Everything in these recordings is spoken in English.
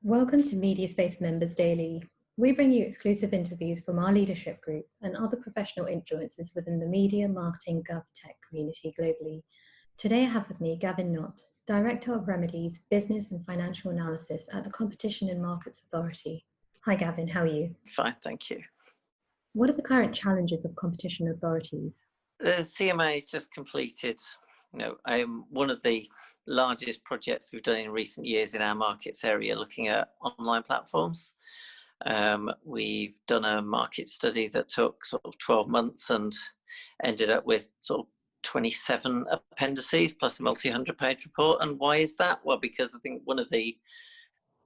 Welcome to Mediaspace Members Daily. We bring you exclusive interviews from our leadership group and other professional influencers within the media, marketing, gov tech community globally. Today I have with me Gavin Knott, Director of Remedies, Business and Financial Analysis at the Competition and Markets Authority. Hi Gavin, how are you? Fine, thank you. What are the current challenges of competition authorities? The CMA has just completed one of the largest projects we've done in recent years in our markets area, looking at online platforms. We've done a market study that took sort of 12 months and ended up with sort of 27 appendices plus a multi-100-page report. And why is that? Well, because I think one of the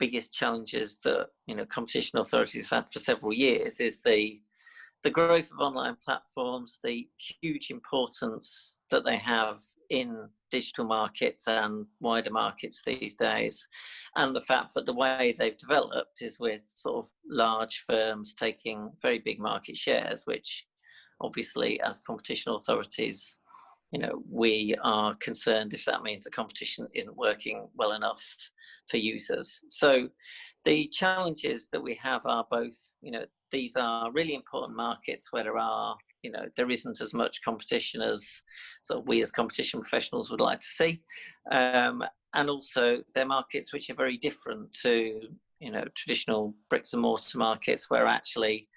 biggest challenges that competition authorities have had for several years is the growth of online platforms, the huge importance that they have in digital markets and wider markets these days, and the fact that the way they've developed is with sort of large firms taking very big market shares, which obviously as competition authorities, we are concerned if that means the competition isn't working well enough for users. So the challenges that we have are both, these are really important markets where there isn't as much competition as sort of we as competition professionals would like to see. And also they're markets which are very different to, traditional bricks and mortar markets where actually,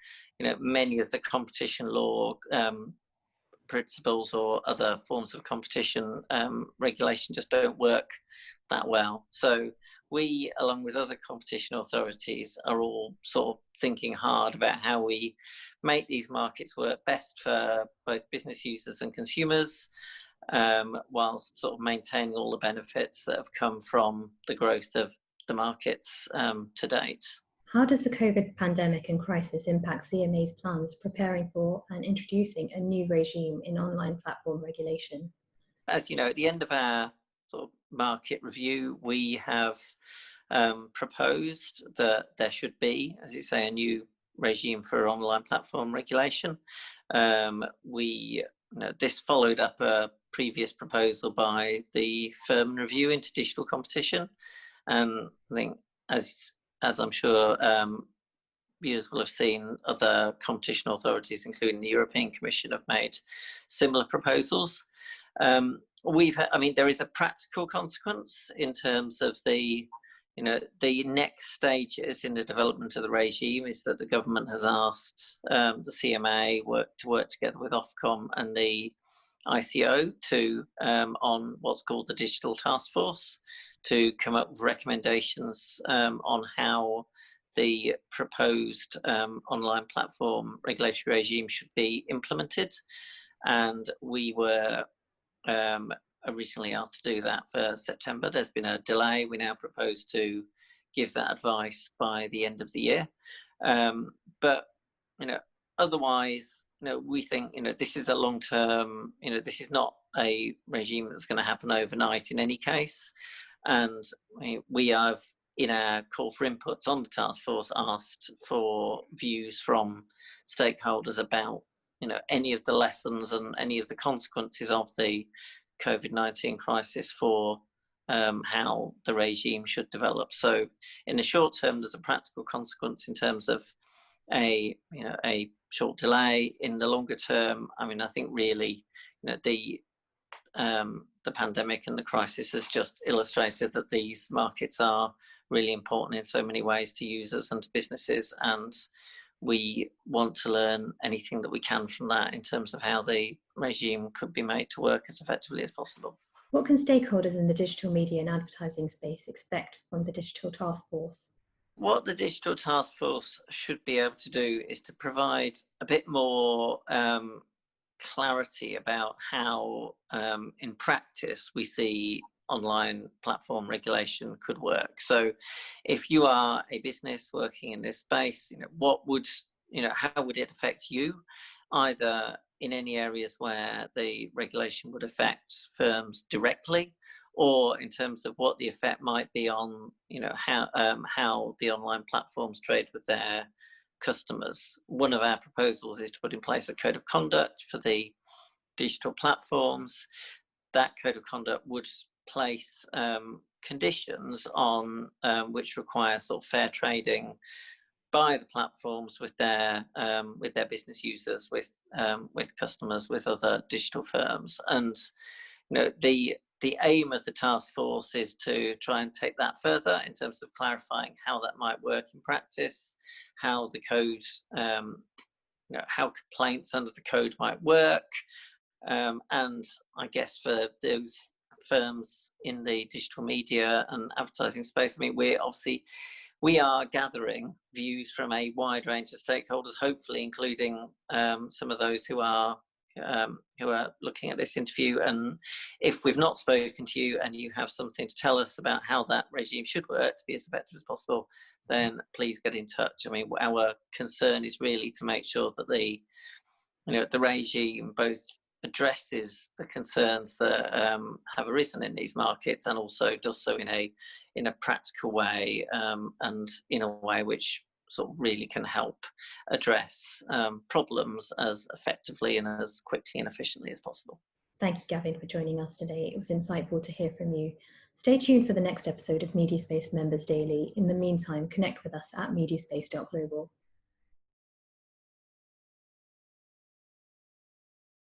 many of the competition law principles or other forms of competition regulation just don't work that well. So we, along with other competition authorities, are all sort of thinking hard about how we make these markets work best for both business users and consumers, whilst sort of maintaining all the benefits that have come from the growth of the markets to date. How does the COVID pandemic and crisis impact CMA's plans preparing for and introducing a new regime in online platform regulation? As you know, at the end of our sort of market review, we have proposed that there should be, as you say, a new regime for online platform regulation. This followed up a previous proposal by the Firm Review into Digital Competition, and I think as I'm sure viewers will have seen, other competition authorities, including the European Commission, have made similar proposals. There is a practical consequence in terms of the next stages in the development of the regime is that the government has asked the CMA to work together with Ofcom and the ICO on what's called the Digital Taskforce to come up with recommendations on how the proposed online platform regulatory regime should be implemented. And we were originally asked to do that for September. There's been a delay. We now propose to give that advice by the end of the year. Otherwise, we think, this is a long-term, this is not a regime that's going to happen overnight in any case. And we have, in our call for inputs on the task force, asked for views from stakeholders about, any of the lessons and any of the consequences of the COVID-19 crisis for how the regime should develop. So in the short term, there's a practical consequence in terms of a short delay. In the longer term, I think really, the pandemic and the crisis has just illustrated that these markets are really important in so many ways to users and to businesses, and we want to learn anything that we can from that in terms of how the regime could be made to work as effectively as possible. What can stakeholders in the digital media and advertising space expect from the Digital Task Force? What the Digital Task Force should be able to do is to provide a bit more clarity about how, in practice, we see online platform regulation could work. So if you are a business working in this space, how would it affect you, either in any areas where the regulation would affect firms directly, or in terms of what the effect might be on, how the online platforms trade with their customers. One of our proposals is to put in place a code of conduct for the digital platforms. That code of conduct would place conditions on which require sort of fair trading by the platforms with their business users, with customers, with other digital firms. And the aim of the task force is to try and take that further in terms of clarifying how that might work in practice, how the code, how complaints under the code might work, and I guess for those firms in the digital media and advertising space, I mean, we are gathering views from a wide range of stakeholders, hopefully including some of those who are looking at this interview. And if we've not spoken to you and you have something to tell us about how that regime should work to be as effective as possible, then please get in touch. I mean, our concern is really to make sure that the regime both addresses the concerns that have arisen in these markets, and also does so in a practical way, and in a way which sort of really can help address problems as effectively and as quickly and efficiently as possible. Thank you, Gavin, for joining us today. It was insightful to hear from you. Stay tuned for the next episode of Mediaspace Members Daily. In the meantime, connect with us at mediaspace.global.